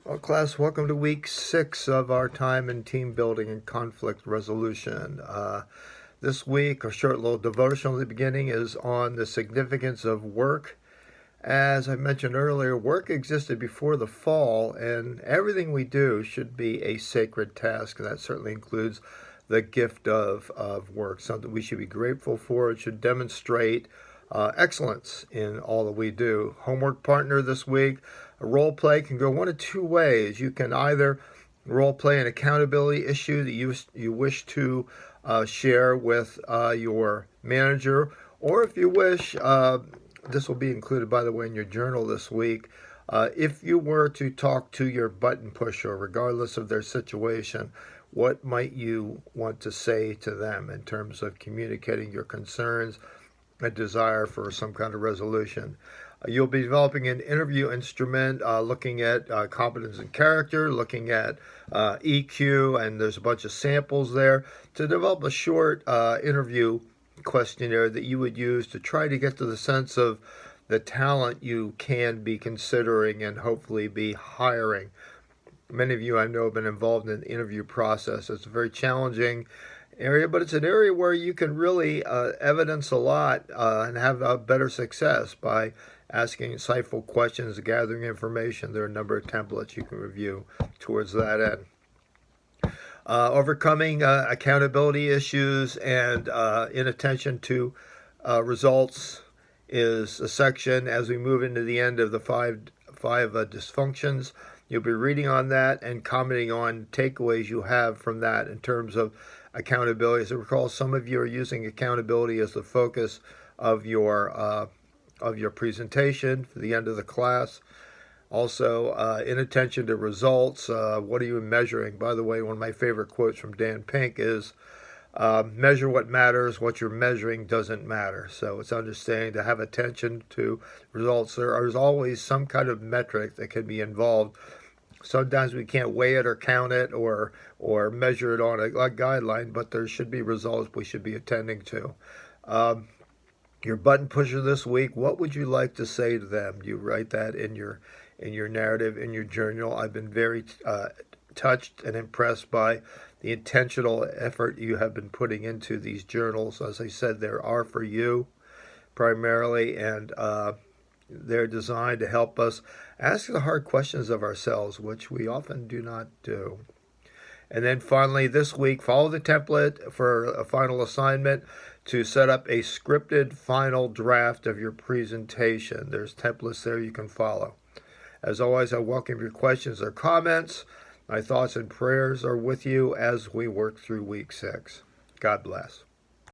Well, class, welcome to week 6 of our time in team building and conflict resolution. This week, a short little devotional at the beginning is on the significance of work. As I mentioned earlier, work existed before the fall, and everything we do should be a sacred task. And that certainly includes the gift of work, something we should be grateful for. It should demonstrate excellence in all that we do. Homework partner this week, a role play can go one of two ways. You can either role play an accountability issue that you wish to share with your manager, or if you wish, this will be included, by the way, in your journal this week. If you were to talk to your button pusher, regardless of their situation, what might you want to say to them in terms of communicating your concerns, a desire for some kind of resolution? You'll be developing an interview instrument looking at competence and character, looking at EQ, and there's a bunch of samples there to develop a short interview questionnaire that you would use to try to get to the sense of the talent you can be considering and hopefully be hiring. Many of you I know have been involved in the interview process. It's a very challenging area, but it's an area where you can really evidence a lot and have better success by asking insightful questions, gathering information. There are a number of templates you can review towards that end. Overcoming accountability issues and inattention to results is a section as we move into the end of the five dysfunctions. You'll be reading on that and commenting on takeaways you have from that in terms of accountability. As I recall, some of you are using accountability as the focus of your presentation for the end of the class. Also, inattention to results. What are you measuring? By the way, one of my favorite quotes from Dan Pink is, measure what matters. What you're measuring doesn't matter. So it's understanding to have attention to results. There is always some kind of metric that can be involved. Sometimes we can't weigh it or count it or measure it on a guideline, but there should be results we should be attending to. Your button pusher this week, what would you like to say to them? You write that in your narrative, in your journal. I've been very touched and impressed by the intentional effort you have been putting into these journals. As I said, they are for you primarily, and they're designed to help us ask the hard questions of ourselves, which we often do not do. And then finally, this week, follow the template for a final assignment to set up a scripted final draft of your presentation. There's templates there you can follow. As always, I welcome your questions or comments. My thoughts and prayers are with you as we work through week 6. God bless.